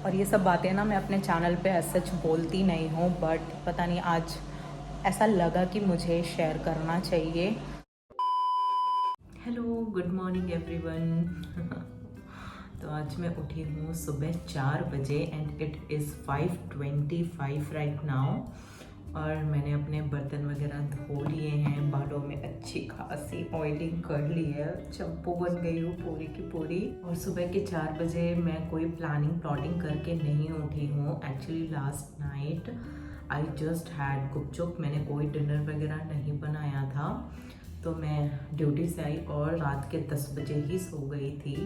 और ये सब बातें ना मैं अपने चैनल पे ऐसा सच बोलती नहीं हूँ, बट पता नहीं आज ऐसा लगा कि मुझे शेयर करना चाहिए। Hello, good morning everyone. तो आज मैं उठी हूँ सुबह 4 बजे and it is 5:25 right now. और मैंने अपने बर्तन वगैरह धो लिए हैं, बालों में अच्छी खासी ऑयलिंग कर ली है, चंपू बन गई हूँ पूरी की पूरी। और सुबह के 4 बजे मैं कोई प्लानिंग प्लॉटिंग करके नहीं उठी हूँ। Actually last night I just had gupchup, मैंने कोई डिनर वगैरह नहीं बनाया था। तो मैं ड्यूटी से आई और रात के 10 बजे ही सो गई थी।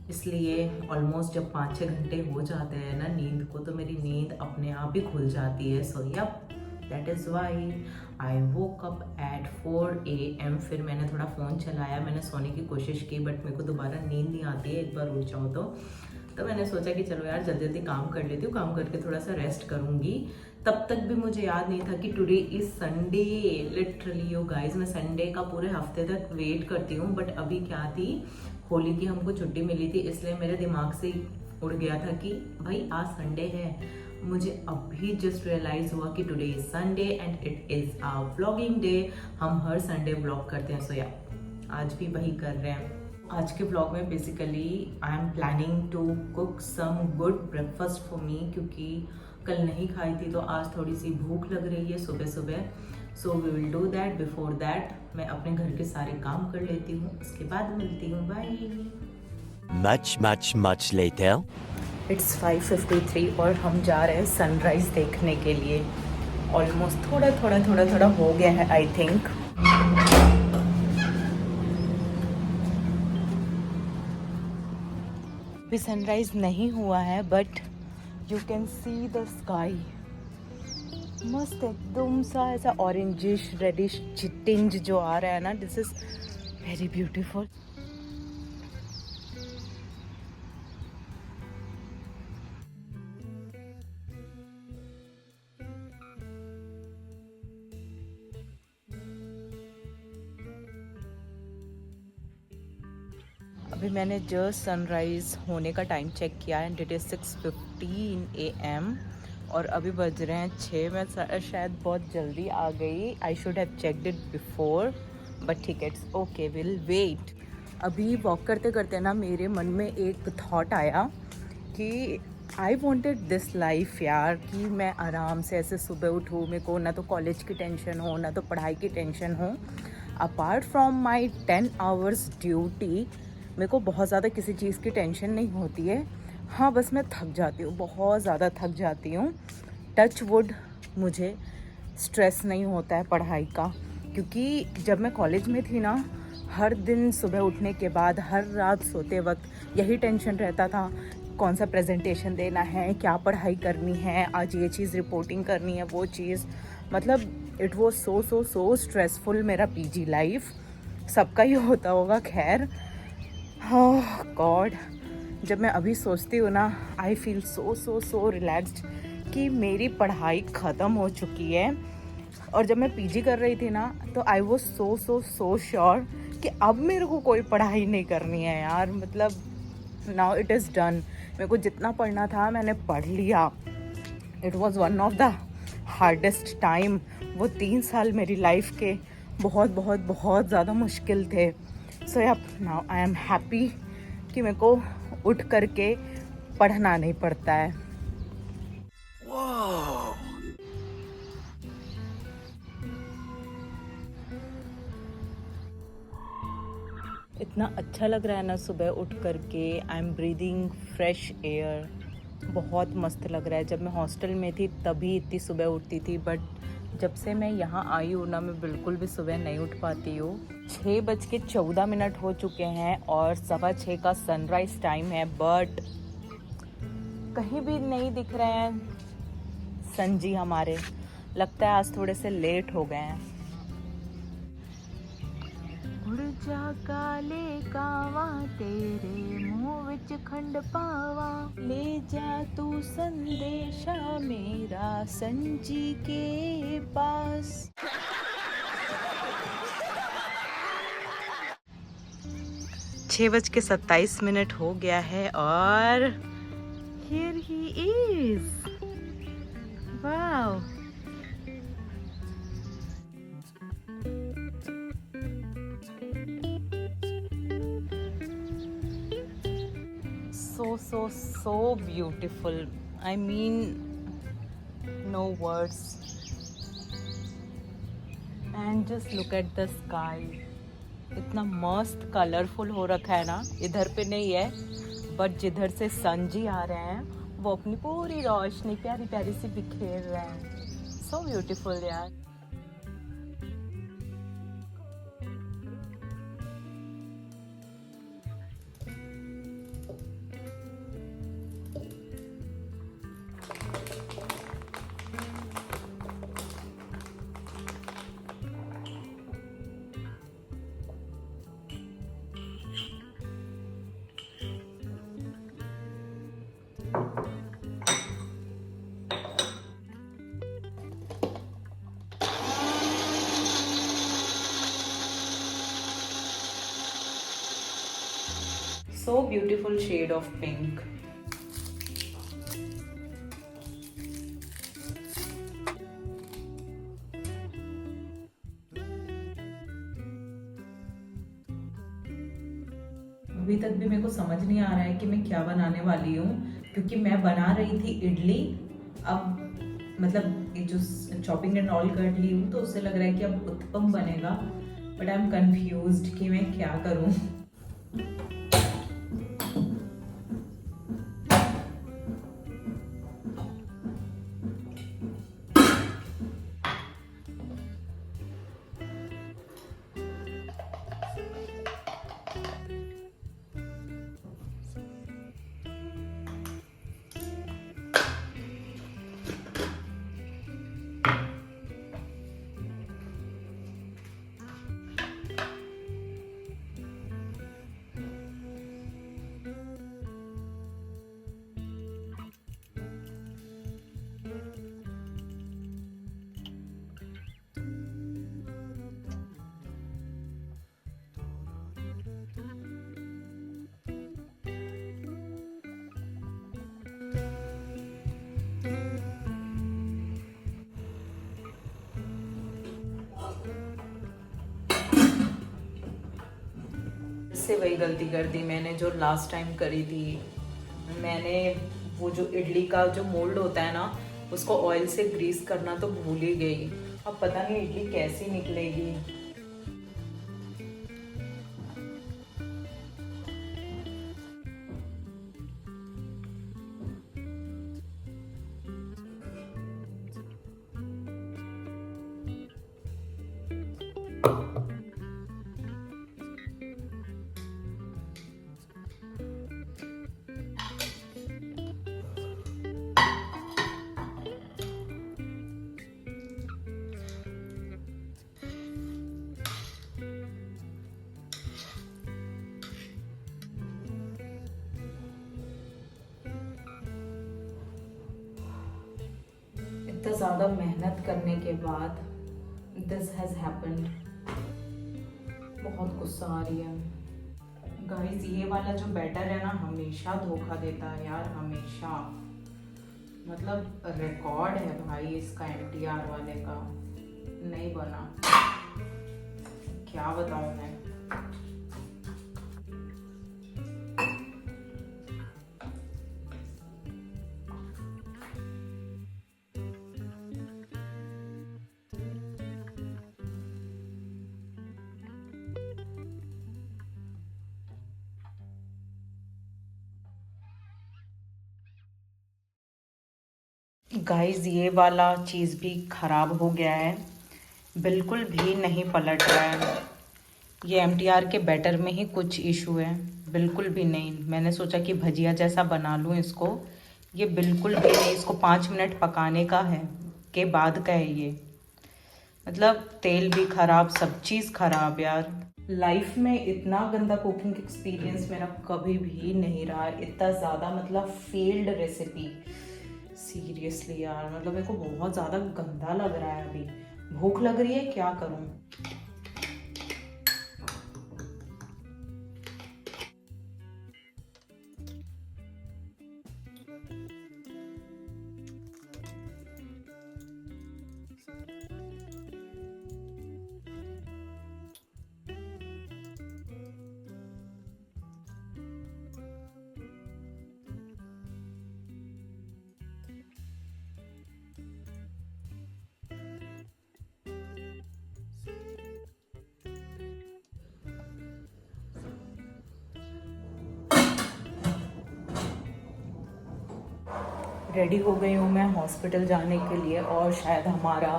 इसलिए ऑलमोस्ट जब 5-6 घंटे हो जाते हैं ना नींद को, तो मेरी नींद अपने आप ही खुल जाती है। So yup, that is why I woke up at 4 AM। फिर मैंने थोड़ा फ़ोन चलाया, मैंने सोने की कोशिश की, बट मेरे को दोबारा नींद नहीं आती है एक बार उठ जाऊँ तो मैंने सोचा कि चलो यार जल्दी जल्दी काम कर लेती हूँ, काम करके थोड़ा सा रेस्ट करूँगी। तब तक भी मुझे याद नहीं था कि today is Sunday. Literally you guys, मैं संडे का पूरे हफ्ते तक वेट करती हूँ, बट अभी क्या थी, होली की हमको छुट्टी मिली थी, इसलिए मेरे दिमाग से उड़ गया था कि भाई आज संडे है। मुझे अभी जस्ट रियलाइज हुआ कि today is Sunday and it is a vlogging day. हम हर संडे व्लॉग करते हैं, सो या आज भी वही कर रहे हैं। आज के व्लॉग में basically I am planning to cook some good breakfast for me, क्योंकि कल नहीं खाई थी तो आज थोड़ी सी भूख लग रही है सुबह सुबह। So we will do that. Before that मैं अपने घर के सारे काम कर लेती हूँ, उसके बाद मिलती हूँ। बाय। Much later. इट्स 5:53 और हम जा रहे हैं सनराइज देखने के लिए। ऑलमोस्ट थोड़ा हो गया है आई थिंक। अभी सनराइज नहीं हुआ है, but you can see the sky. मस्त एकदम सा ऐसा ऑरेंजिश रेडिश टिंज जो आ रहा है ना, दिस इज वेरी ब्यूटीफुल। अभी मैंने जस्ट सनराइज होने का टाइम चेक किया एंड इट इज़ 6:15 AM और अभी बज रहे हैं 6। मैं शायद बहुत जल्दी आ गई, I should have checked it before, but ठीक है, इट्स ओके, विल वेट। अभी वॉक करते करते ना मेरे मन में एक थॉट आया कि आई वॉन्टेड दिस लाइफ यार, कि मैं आराम से ऐसे सुबह उठूँ, मेरे को ना तो कॉलेज की टेंशन हो ना तो पढ़ाई की टेंशन हो। Apart from my 10 hours duty मेरे को बहुत ज़्यादा किसी चीज़ की टेंशन नहीं होती है। हाँ, बस मैं थक जाती हूँ, बहुत ज़्यादा थक जाती हूँ। टच वुड, मुझे स्ट्रेस नहीं होता है पढ़ाई का, क्योंकि जब मैं कॉलेज में थी ना, हर दिन सुबह उठने के बाद हर रात सोते वक्त यही टेंशन रहता था, कौन सा प्रेजेंटेशन देना है, क्या पढ़ाई करनी है, आज ये चीज़ रिपोर्टिंग करनी है, वो चीज़। मतलब इट वॉज सो स्ट्रेसफुल मेरा पीजी लाइफ। सबका ही होता होगा, खैर। ओह गॉड, जब मैं अभी सोचती हूँ ना, आई फील सो रिलैक्स्ड कि मेरी पढ़ाई ख़त्म हो चुकी है। और जब मैं पीजी कर रही थी ना, तो आई वॉज सो श्योर कि अब मेरे को कोई पढ़ाई नहीं करनी है यार। मतलब नाउ इट इज़ डन। मेरे को जितना पढ़ना था मैंने पढ़ लिया। It was one of the hardest time. वो 3 साल मेरी लाइफ के बहुत ज़्यादा मुश्किल थे। सो या नाउ आई एम हैप्पी कि मेरे को उठ करके पढ़ना नहीं पड़ता है। इतना अच्छा लग रहा है ना सुबह उठ करके। I am breathing fresh air, बहुत मस्त लग रहा है। जब मैं हॉस्टल में थी तभी इतनी सुबह उठती थी, बट जब से मैं यहाँ आई हूँ ना, मैं बिल्कुल भी सुबह नहीं उठ पाती हूँ। 6:14 हो चुके हैं और 6:15 का सनराइज टाइम है, बट कहीं भी नहीं दिख रहे हैं सन जी हमारे। लगता है आज थोड़े से लेट हो गए हैं। उड़ जा काले कावा, तेरे मुँह विच खंड पावा, ले जा तू संदेशा मेरा संजी के पास। 6:27 हो गया है और Here he is. Wow. So beautiful. I mean, no words. And just look at the sky. इतना मस्त कलरफुल हो रखा है ना, इधर पे नहीं है बट जिधर से सन जी आ रहे हैं वो अपनी पूरी रोशनी प्यारी प्यारी सी बिखेर रहे हैं. सो ब्यूटीफुल यार. So beautiful shade of pink. अभी तक भी मेरे को समझ नहीं आ रहा है कि मैं क्या बनाने वाली हूँ, क्योंकि मैं बना रही थी इडली. अब मतलब ये जो चॉपिंग एंड ऑल कर ली हूँ तो उससे लग रहा है कि अब उत्पम बनेगा. बट आई एम कंफ्यूज्ड कि मैं क्या करूँ. से वही गलती कर दी मैंने जो लास्ट टाइम करी थी. मैंने वो जो इडली का जो मोल्ड होता है ना उसको ऑयल से ग्रीस करना तो भूल ही गई. अब पता नहीं इडली कैसी निकलेगी. इतना ज़्यादा मेहनत करने के बाद दिस हैज़ हैपेंड. बहुत गुस्सा आ रही है. गाइस ये वाला जो बैटर है ना हमेशा धोखा देता है यार, हमेशा. मतलब रिकॉर्ड है भाई इसका MTR वाले का. नहीं बना, क्या बताऊँ मैं. गाइस ये वाला चीज़ भी ख़राब हो गया है, बिल्कुल भी नहीं पलट रहा है. ये MTR के बैटर में ही कुछ इशू है, बिल्कुल भी नहीं. मैंने सोचा कि भजिया जैसा बना लूँ इसको, ये बिल्कुल भी नहीं. इसको 5 मिनट पकाने का है के बाद का है ये. मतलब तेल भी ख़राब, सब चीज़ ख़राब यार. लाइफ में इतना गंदा कुकिंग एक्सपीरियंस मेरा कभी भी नहीं रहा. इतना ज़्यादा मतलब फेल्ड रेसिपी. सीरियसली यार, मतलब मेरे को बहुत ज़्यादा गंदा लग रहा है. अभी भूख लग रही है, क्या करूँ. रेडी हो गई हूँ मैं हॉस्पिटल जाने के लिए और शायद हमारा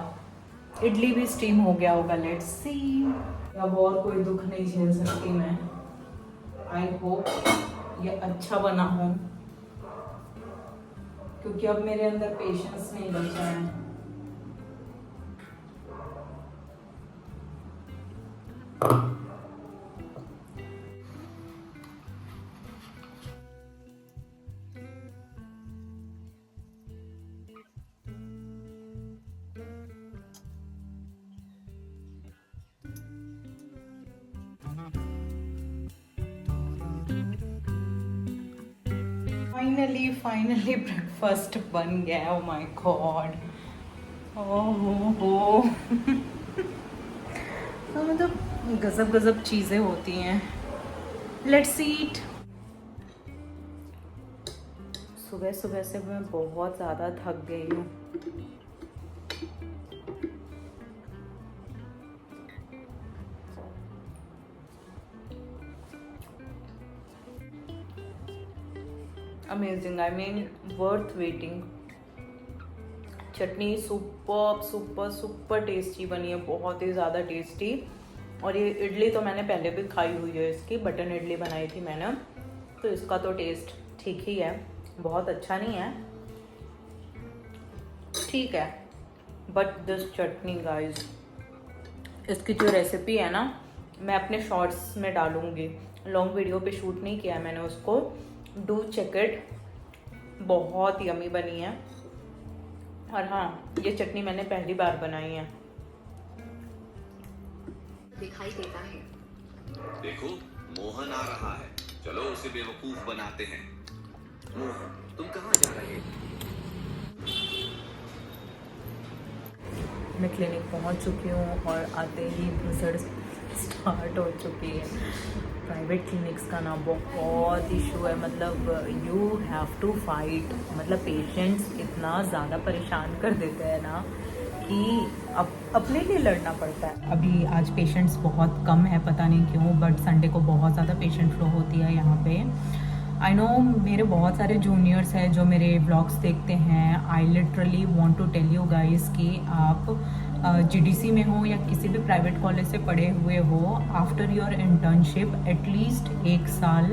इडली भी स्टीम हो गया होगा, लेट्स सी। अब और कोई दुख नहीं झेल सकती मैं। आई होप ये अच्छा बना हो, क्योंकि अब मेरे अंदर पेशेंस नहीं बचा है। फाइनली ब्रेकफास्ट बन गया। ओ माय गॉड, ओहो मतलब गजब गजब चीज़ें होती हैं। Let's eat. सुबह सुबह से मैं बहुत ज़्यादा थक गई हूँ। Amazing, I mean worth waiting. Chutney super super super tasty बनी है, बहुत ही ज़्यादा टेस्टी। और ये इडली तो मैंने पहले भी खाई हुई है, इसकी बटन इडली बनाई थी मैंने, तो इसका तो टेस्ट ठीक ही है, बहुत अच्छा नहीं है, ठीक है। बट दिस चटनी गाइस, इसकी जो रेसिपी है ना, मैं अपने शॉर्ट्स में डालूंगी। लॉन्ग वीडियो पे शूट नहीं किया मैंने उसको, डू चेक इट, बहुत यमी बनी है। और हाँ, ये चटनी मैंने पहली बार बनाई है। दिखाई देता है। देखो मोहन आ रहा है, चलो उसे बेवकूफ बनाते हैं। मोहन, तुम कहाँ जा रहे हो? मैं क्लिनिक पहुंच चुकी हूँ और आते ही विजिट स्टार्ट हो चुकी है। प्राइवेट क्लिनिक्स का ना बहुत इशू है, मतलब यू हैव टू फाइट। मतलब पेशेंट्स इतना ज़्यादा परेशान कर देते हैं ना कि अपने लिए लड़ना पड़ता है। अभी आज पेशेंट्स बहुत कम है, पता नहीं क्यों, बट संडे को बहुत ज़्यादा पेशेंट फ्लो होती है यहाँ पे। आई नो मेरे बहुत सारे जूनियर्स हैं जो मेरे ब्लॉग्स देखते हैं। I literally want to tell you guys कि आप जीडीसी में हो या किसी भी प्राइवेट कॉलेज से पढ़े हुए हो, आफ्टर योर इंटर्नशिप एटलीस्ट 1 साल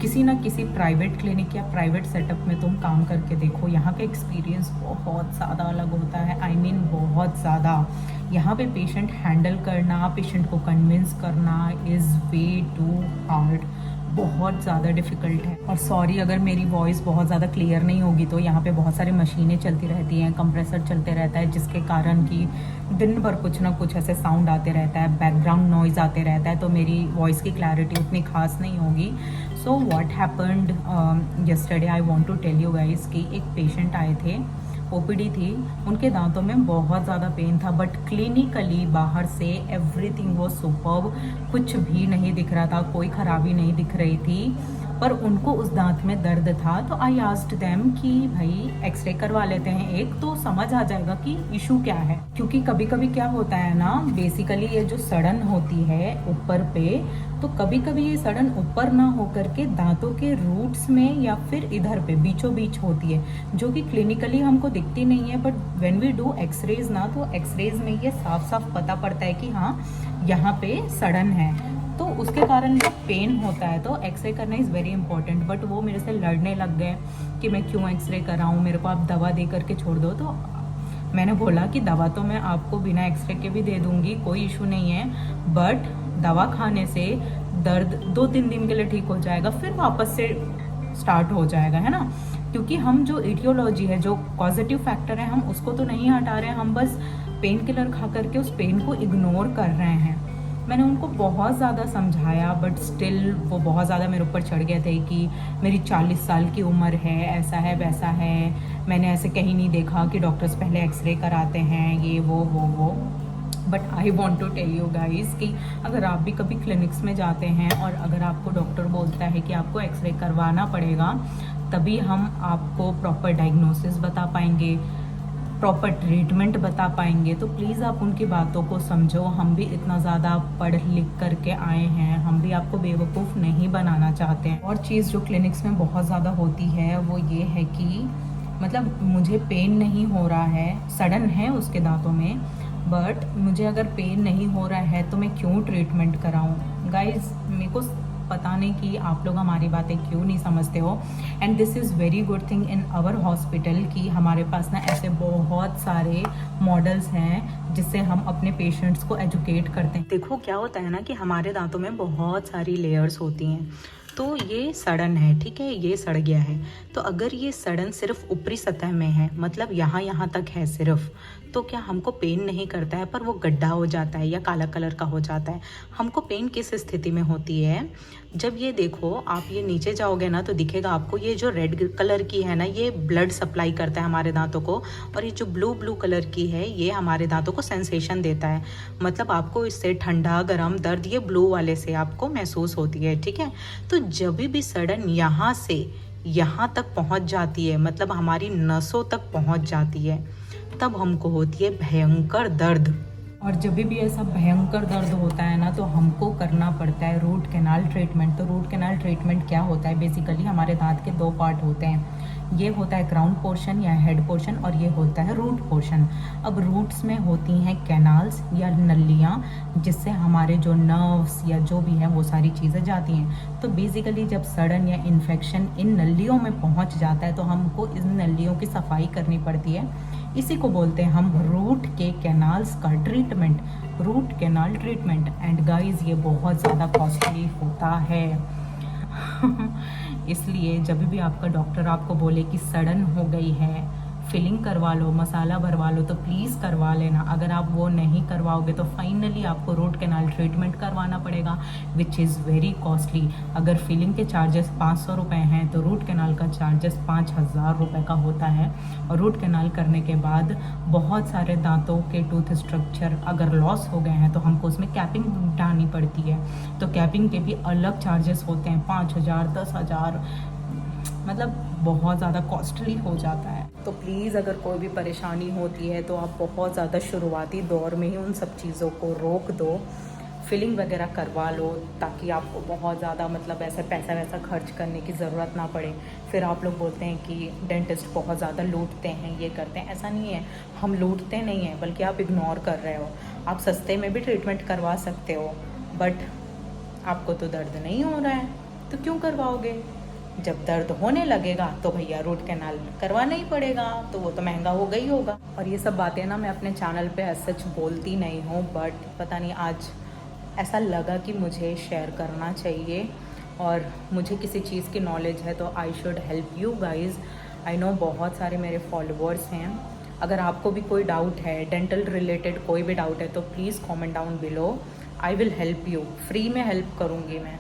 किसी ना किसी प्राइवेट क्लिनिक या प्राइवेट सेटअप में तुम काम करके देखो। यहाँ का एक्सपीरियंस बहुत ज़्यादा अलग होता है, आई मीन बहुत ज़्यादा। यहाँ पे पेशेंट हैंडल करना, पेशेंट को कन्विंस करना इज़ वे टू हार्ड, बहुत ज़्यादा डिफ़िकल्ट है। और सॉरी अगर मेरी वॉइस बहुत ज़्यादा क्लियर नहीं होगी, तो यहाँ पे बहुत सारी मशीनें चलती रहती हैं, कंप्रेसर चलते रहता है, जिसके कारण कि दिन भर कुछ ना कुछ ऐसे साउंड आते रहता है, बैकग्राउंड नॉइज़ आते रहता है, तो मेरी वॉइस की क्लैरिटी उतनी खास नहीं होगी। So what happened yesterday, I want to tell you guys कि एक पेशेंट आए थे, ओपीडी थी, उनके दांतों में बहुत ज़्यादा पेन था, बट क्लिनिकली बाहर से एवरीथिंग वो सुपर्ब, कुछ भी नहीं दिख रहा था, कोई खराबी नहीं दिख रही थी, पर उनको उस दांत में दर्द था। तो आई आस्क्ड देम कि भाई एक्सरे करवा लेते हैं एक, तो समझ आ जाएगा कि इशू क्या है। क्योंकि कभी कभी क्या होता है ना, बेसिकली ये जो सड़न होती है ऊपर पे, तो कभी कभी ये सड़न ऊपर ना होकर के दांतों के रूट्स में या फिर इधर पे बीचों बीच होती है, जो कि क्लिनिकली हमको दिखती नहीं है, but when we do X-rays ना, तो एक्सरेज में ये साफ साफ पता पड़ता है कि हाँ यहाँ पे सड़न है, तो उसके कारण जो पेन होता है। तो एक्सरे करना इज़ वेरी इंपॉर्टेंट। बट वो मेरे से लड़ने लग गए कि मैं क्यों एक्सरे कराऊँ, मेरे को आप दवा दे करके छोड़ दो। तो मैंने बोला कि दवा तो मैं आपको बिना एक्सरे के भी दे दूँगी, कोई इशू नहीं है, बट दवा खाने से दर्द 2-3 दिन के लिए ठीक हो जाएगा, फिर वापस से स्टार्ट हो जाएगा, है ना। क्योंकि हम जो इटियोलॉजी है, जो पॉजिटिव फैक्टर है, हम उसको तो नहीं हटा रहे हैं, हम बस पेन किलर खा करके उस पेन को इग्नोर कर रहे हैं। मैंने उनको बहुत ज़्यादा समझाया, बट स्टिल वो बहुत ज़्यादा मेरे ऊपर चढ़ गए थे कि मेरी 40 साल की उम्र है, ऐसा है वैसा है, मैंने ऐसे कहीं नहीं देखा कि डॉक्टर्स पहले एक्सरे कराते हैं, ये वो। But I want to tell you guys कि अगर आप भी कभी क्लिनिक्स में जाते हैं और अगर आपको डॉक्टर बोलता है कि आपको एक्सरे करवाना पड़ेगा, तभी हम आपको प्रॉपर डायग्नोसिस बता पाएंगे, प्रॉपर ट्रीटमेंट बता पाएंगे, तो प्लीज़ आप उनकी बातों को समझो। हम भी इतना ज़्यादा पढ़ लिख करके आए हैं, हम भी आपको बेवकूफ़ नहीं बनाना चाहते हैं। और चीज़ जो क्लिनिक्स में बहुत ज़्यादा होती है वो ये है कि मतलब मुझे पेन नहीं हो रहा है, सडन है उसके दांतों में, बट मुझे अगर पेन नहीं हो रहा है तो मैं क्यों ट्रीटमेंट कराऊं? गाइज मेरे को पता नहीं कि आप लोग हमारी बातें क्यों नहीं समझते हो। And this is very good thing in our hospital कि हमारे पास ना ऐसे बहुत सारे मॉडल्स हैं जिससे हम अपने पेशेंट्स को एजुकेट करते हैं। देखो क्या होता है ना कि हमारे दांतों में बहुत सारी लेयर्स होती हैं, तो ये सड़न है, ठीक है, ये सड़ गया है। तो अगर ये सड़न सिर्फ ऊपरी सतह में है, मतलब यहाँ तक है सिर्फ, तो क्या हमको पेन नहीं करता है, पर वो गड्ढा हो जाता है या काला कलर का हो जाता है। हमको पेन किस स्थिति में होती है? जब ये देखो आप ये नीचे जाओगे ना तो दिखेगा आपको, ये जो रेड कलर की है ना ये ब्लड सप्लाई करता है हमारे दांतों को, और ये जो ब्लू कलर की है ये हमारे दांतों को सेंसेशन देता है। मतलब आपको इससे ठंडा गरम दर्द ये ब्लू वाले से आपको महसूस होती है, ठीक है। तो जब भी सडन यहाँ से यहाँ तक पहुँच जाती है, मतलब हमारी नसों तक पहुँच जाती है, तब हमको होती है भयंकर दर्द। और जब भी ऐसा भयंकर दर्द होता है ना तो हमको करना पड़ता है रूट कैनाल ट्रीटमेंट। तो रूट कैनाल ट्रीटमेंट क्या होता है? बेसिकली हमारे दांत के दो पार्ट होते हैं, ये होता है क्राउन पोर्शन या हेड पोर्शन, और ये होता है रूट पोर्शन। अब रूट्स में होती हैं कैनाल्स या नलियाँ, जिससे हमारे जो नर्व्स या जो भी है वो सारी चीज़ें जाती हैं। तो बेसिकली जब सडन या इन्फेक्शन इन नलियों में पहुंच जाता है तो हमको इन नलियों की सफाई करनी पड़ती है। इसी को बोलते हैं हम रूट के कैनाल्स का treatment, root canal treatment. And guys ये बहुत ज़्यादा कॉस्टली होता है। इसलिए जब भी आपका डॉक्टर आपको बोले कि सडन हो गई है, फिलिंग करवा लो, मसाला भरवा लो, तो प्लीज़ करवा लेना। अगर आप वो नहीं करवाओगे तो फाइनली आपको रूट कैनाल ट्रीटमेंट करवाना पड़ेगा, विच इज़ वेरी कॉस्टली। अगर फिलिंग के चार्जेस 500 रुपये हैं तो रूट कैनाल का चार्जेस 5000 रुपये का होता है। और रूट कैनाल करने के बाद बहुत सारे दांतों के टूथ स्ट्रक्चर अगर लॉस हो गए हैं तो हमको उसमें कैपिंग डालनी पड़ती है। तो कैपिंग के भी अलग चार्जेस होते हैं, 5000 10,000, मतलब बहुत ज़्यादा कॉस्टली हो जाता है। तो प्लीज़ अगर कोई भी परेशानी होती है तो आप बहुत ज़्यादा शुरुआती दौर में ही उन सब चीज़ों को रोक दो, फिलिंग वगैरह करवा लो, ताकि आपको बहुत ज़्यादा मतलब ऐसे पैसा वैसा खर्च करने की ज़रूरत ना पड़े। फिर आप लोग बोलते हैं कि डेंटिस्ट बहुत ज़्यादा लूटते हैं, ये करते हैं। ऐसा नहीं है, हम लूटते नहीं हैं, बल्कि आप इग्नोर कर रहे हो। आप सस्ते में भी ट्रीटमेंट करवा सकते हो, बट आपको तो दर्द नहीं हो रहा है तो क्यों करवाओगे? जब दर्द होने लगेगा तो भैया रूट कैनाल करवाना ही पड़ेगा, तो वो तो महंगा हो गई होगा। और ये सब बातें ना मैं अपने चैनल पे सच बोलती नहीं हूँ, बट पता नहीं आज ऐसा लगा कि मुझे शेयर करना चाहिए। और मुझे किसी चीज़ की नॉलेज है तो I should help you guys. I know बहुत सारे मेरे फॉलोअर्स हैं। अगर आपको भी कोई डाउट है, डेंटल रिलेटेड कोई भी डाउट है, तो please comment down below. I will help you, free में हेल्प करूँगी मैं।